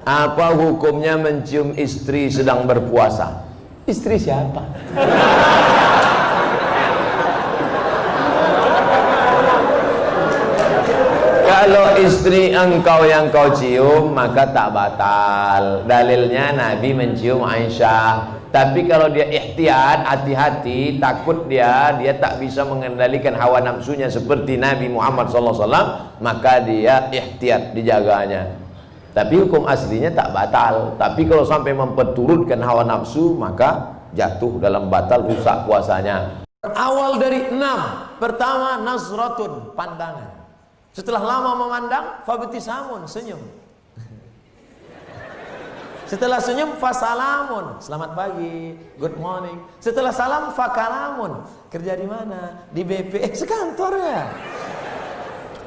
Apa hukumnya mencium istri sedang berpuasa? Istri siapa? Kalau istri engkau yang kau cium, maka tak batal. Dalilnya Nabi mencium Aisyah. Tapi kalau dia ihtiyat, hati-hati, takut dia tak bisa mengendalikan hawa nafsunya seperti Nabi Muhammad SAW, maka dia ihtiyat, dijaganya. Tapi hukum aslinya tak batal. Tapi kalau sampai memperturutkan hawa nafsu, maka jatuh dalam batal, rusak puasanya. Awal dari 6. Pertama, nazratun, pandangan. Setelah lama memandang, fabtisamun, senyum. Setelah senyum, fasalamun, selamat pagi, good morning. Setelah salam, fakalamun, kerja di mana? Di BP, sekantor ya.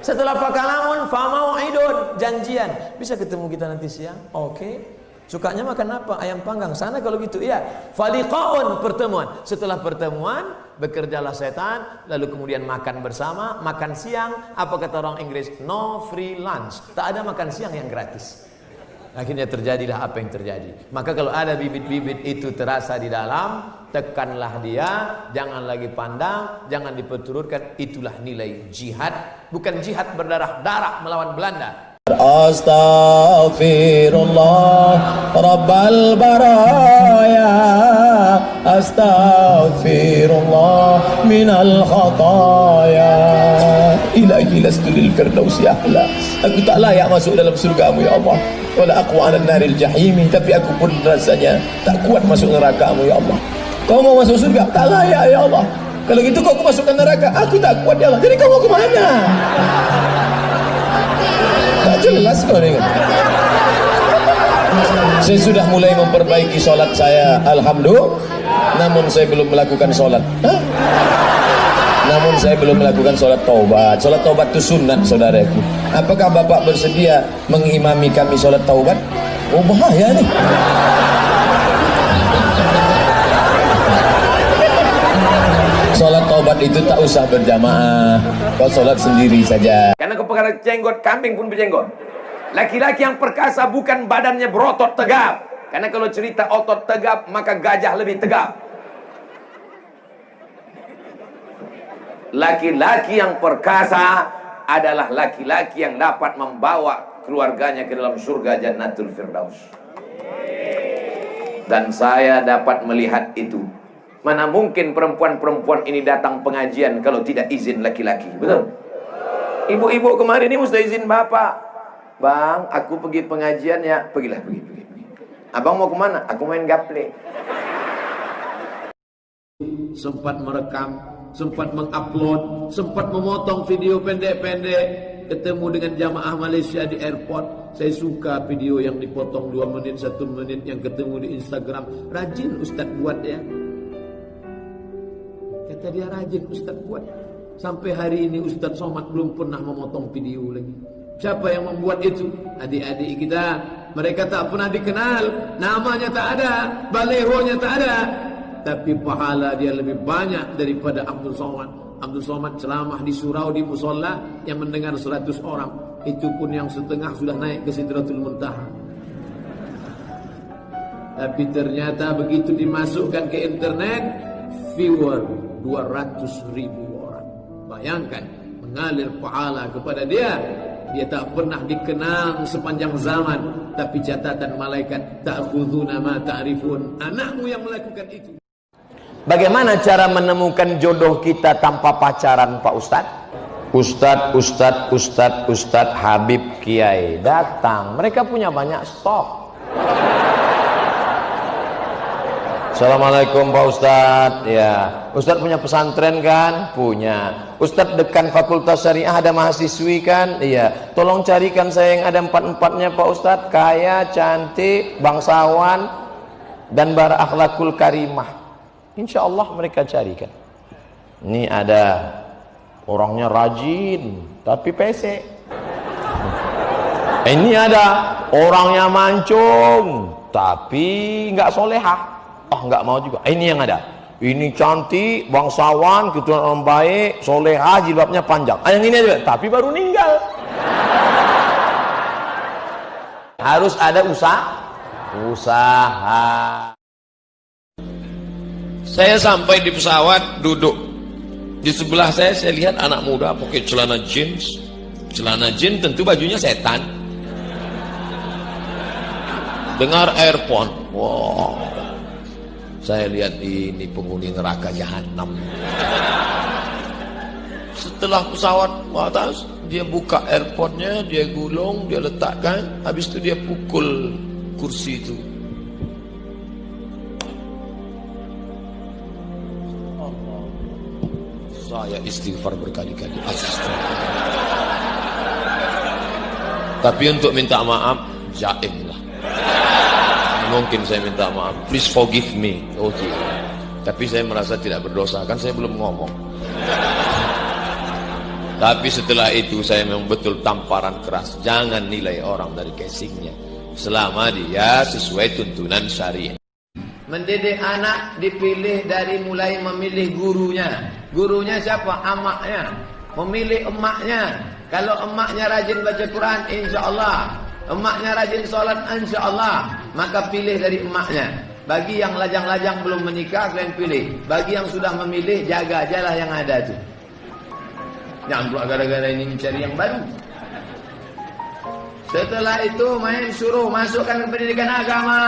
Setelah fakalamun, famau'idun, janjian. Bisa ketemu kita nanti siang? Oke. Sukanya makan apa? Ayam panggang. Sana kalau gitu, iya. Faliqaun, pertemuan. Setelah pertemuan, bekerjalah setan, lalu kemudian makan bersama, makan siang. Apa kata orang Inggris? No free lunch. Tak ada makan siang yang gratis. Akhirnya terjadilah apa yang terjadi. Maka kalau ada bibit-bibit itu terasa di dalam, tekanlah dia, jangan lagi pandang, jangan diperturutkan. Itulah nilai jihad, bukan jihad berdarah-darah melawan Belanda. Astaghfirullah Rabbal baraya, astaghfirullah minal khataya. Ilahi lastu lil firdausi ahla. Aku tak layak masuk dalam surgamu ya Allah. Wala aku 'ala naril jahimi, tapi aku pun rasanya tak kuat masuk neraka-Mu ya Allah. Kau mau masuk surga? Tak layak ya Allah. Kalau gitu kau masukkan neraka, aku tak kuat ya Allah. Jadi kau mau ke mana? Tak jelas kau ni. Saya sudah mulai memperbaiki solat saya, alhamdulillah. Namun saya belum melakukan solat. Namun saya belum melakukan solat taubat. Solat taubat itu sunat, saudaraku. Apakah Bapak bersedia mengimami kami solat taubat? Oh, bahaya nih. Solat taubat itu tak usah berjamaah. Kau solat sendiri saja. Karena kau perkara jenggot, kambing pun berjenggot. Laki-laki yang perkasa bukan badannya berotot tegap. Karena kalau cerita otot tegap, maka gajah lebih tegap. Laki-laki yang perkasa adalah laki-laki yang dapat membawa keluarganya ke dalam surga Jannatul Firdaus. Dan saya dapat melihat itu. Mana mungkin perempuan-perempuan ini datang pengajian kalau tidak izin laki-laki, betul? Ibu-ibu kemarin ini mesti izin bapak. Bang, aku pergi pengajian ya. Pergilah, pergi. Abang mau kemana? Aku main gaple. Sempat merekam, sempat mengupload, sempat memotong video pendek-pendek, ketemu dengan jamaah Malaysia di airport. Saya suka video yang dipotong 2 menit, 1 menit yang ketemu di Instagram. Rajin Ustaz buat ya. Kata dia rajin Ustaz buat. Sampai hari ini Ustaz Somad belum pernah memotong video lagi. Siapa yang membuat itu? Adik-adik kita. Mereka tak pernah dikenal, namanya tak ada, balehonya tak ada, tapi pahala dia lebih banyak daripada Abdul Somad. Abdul Somad ceramah di surau di musola yang mendengar 100 orang. Itu pun yang setengah sudah naik ke Sidratul Muntaha. Tapi ternyata begitu dimasukkan ke internet, viewer 200.000 orang. Bayangkan, mengalir pahala kepada dia. Dia tak pernah dikenal sepanjang zaman, tapi catatan malaikat ta'khuduna ma ta'rifun. Anakmu yang melakukan itu. Bagaimana cara menemukan jodoh kita tanpa pacaran, Pak Ustadz? Ustadz Habib Kiai datang. Mereka punya banyak stok. Assalamualaikum Pak Ustadz. Ya, Ustadz punya pesantren kan? Punya. Ustadz dekan Fakultas Syariah ada mahasiswi kan? Iya. Tolong carikan saya yang ada 4-4-nya Pak Ustadz. Kaya, cantik, bangsawan, dan berakhlakul karimah. Insya Allah mereka carikan. Ini ada orangnya rajin, tapi pesek. Ini ada orangnya mancung, tapi nggak solehah. Oh, nggak mau juga. Ini yang ada. Ini cantik, bangsawan, keturunan orang baik, soleha, jilbabnya panjang. Yang ini aja, tapi baru meninggal. Harus ada usaha. Saya sampai di pesawat, duduk di sebelah saya lihat anak muda pakai celana jeans. Celana jeans tentu bajunya setan. Dengar earphone. Wow. Saya lihat ini penghuni neraka jahanam. Setelah pesawat ke atas, dia buka earphone-nya, dia gulung, dia letakkan, habis itu dia pukul kursi itu. Saya istighfar berkali-kali. Tapi untuk minta maaf, jaim lah. Mungkin saya minta maaf, please forgive me. Oke. Tapi saya merasa tidak berdosa, kan saya belum ngomong. Tapi setelah itu saya memang betul tamparan keras. Jangan nilai orang dari casingnya, selama dia sesuai tuntunan syariat. Mendidik anak dipilih dari mulai memilih gurunya. Gurunya siapa? Emaknya. Memilih emaknya. Kalau emaknya rajin baca Quran, insya Allah. Emaknya rajin sholat, insya Allah. Maka pilih dari emaknya. Bagi yang lajang-lajang belum menikah, kalian pilih. Bagi yang sudah memilih, jaga ajalah yang ada itu. Jangan pula gara-gara ini mencari yang baru. Setelah itu main suruh masukkan ke pendidikan agama,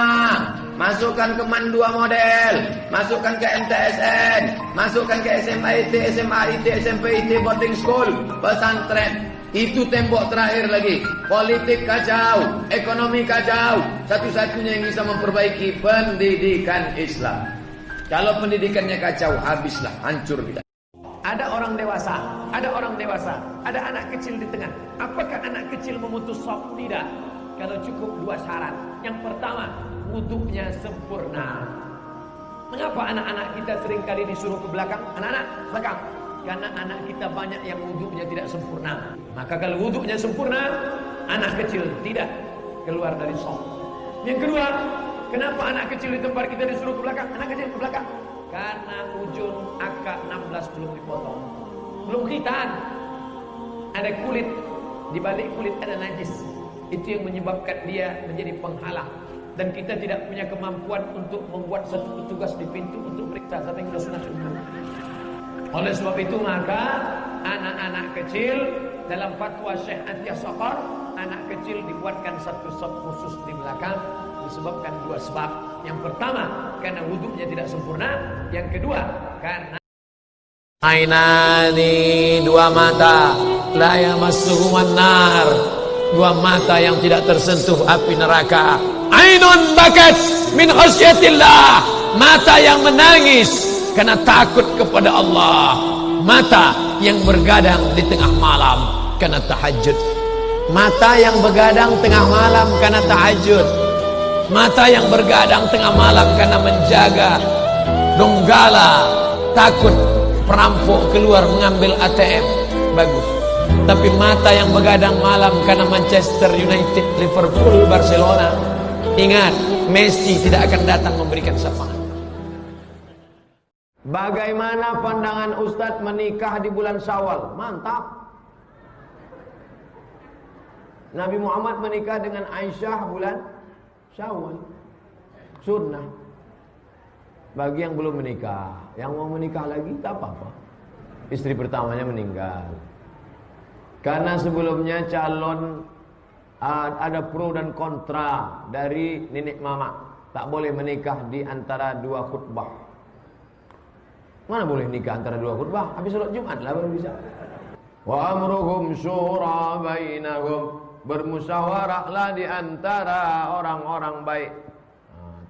masukkan ke MAN 2 model, masukkan ke MTSN, masukkan ke SMA IT, SMA IT, SMP IT, boarding school, pesantren. Itu tembok terakhir lagi. Politik kacau, ekonomi kacau. Satu-satunya yang bisa memperbaiki pendidikan Islam. Kalau pendidikannya kacau, habislah, hancur kita. Ada orang dewasa, ada anak kecil di tengah. Apakah anak kecil memutus sholat? Tidak. Kalau cukup 2 syarat. Yang pertama, wudunya sempurna. Mengapa anak-anak kita seringkali disuruh ke belakang? Anak-anak, belakang. Karena anak kita banyak yang wudunya tidak sempurna. Maka kalau wudunya sempurna, anak kecil tidak keluar dari sholat. Yang kedua, kenapa anak kecil di tempat kita disuruh ke belakang? Anak kecil ke belakang. Karena ujung akad 16 belum dipotong, belum khitan. Ada kulit, di balik kulit ada najis. Itu yang menyebabkan dia menjadi penghalang. Dan kita tidak punya kemampuan untuk membuat satu petugas di pintu untuk periksa siapa yang sudah sunat dulu. Oleh sebab itu maka anak-anak kecil dalam fatwa Syekh Atiyah Saqar, anak kecil dibuatkan satu saf khusus di belakang disebabkan 2 sebab. Yang pertama, karena wuduknya tidak sempurna. Yang kedua, karena ainani, 2 mata, la yamassuhuman nar, 2 mata yang tidak tersentuh api neraka. Ainun bakat min khasyatillah, mata yang menangis karena takut kepada Allah. Mata yang bergadang di tengah malam karena tahajud. Mata yang begadang tengah malam karena tahajud. Mata yang bergadang tengah malam karena menjaga donggala, takut perampok keluar mengambil ATM. Bagus. Tapi mata yang begadang malam karena Manchester United, Liverpool, Barcelona. Ingat, Messi tidak akan datang memberikan syafaat. Bagaimana pandangan Ustadz menikah di bulan Syawal? Mantap. Nabi Muhammad menikah dengan Aisyah bulan Syawal, sunnah. Bagi yang belum menikah, yang mau menikah lagi tak apa-apa. Istri pertamanya meninggal. Karena sebelumnya calon ada pro dan kontra dari nenek mama. Tak boleh menikah di antara 2 khutbah. Mana boleh nikah antara 2 khutbah? Habis sholat Jumat lah baru bisa. Wa amruhum syura bainahum, bermusyawarahlah di antara orang-orang baik.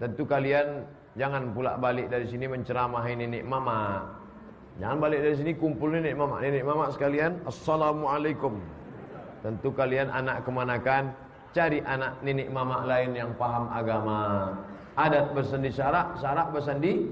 Tentu kalian jangan pula balik dari sini menceramahi nenek mama. Jangan balik dari sini kumpul nenek mama. Nenek mama sekalian, assalamualaikum. Tentu kalian anak kemanakan, cari anak nenek mama lain yang paham agama. Adat bersandi syarak, syarak bersandi.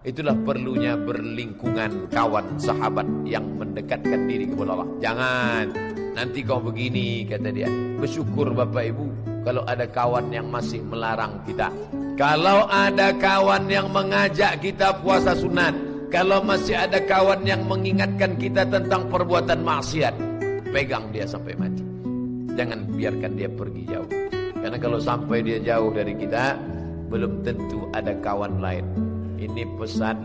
Itulah perlunya berlingkungan kawan sahabat yang mendekatkan diri kepada Allah. Jangan nanti kau begini, kata dia. Bersyukur Bapak Ibu kalau ada kawan yang masih melarang kita. Kalau ada kawan yang mengajak kita puasa sunat, kalau masih ada kawan yang mengingatkan kita tentang perbuatan maksiat, pegang dia sampai mati. Jangan biarkan dia pergi jauh. Karena kalau sampai dia jauh dari kita, belum tentu ada kawan lain. Ini pesan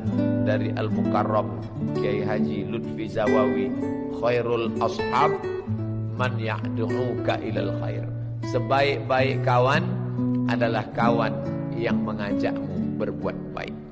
dari Al-Mukarram Kiai Haji Lutfi Zawawi, khairul ashab man ya'du'uka ilal khair. Sebaik-baik kawan adalah kawan yang mengajakmu berbuat baik.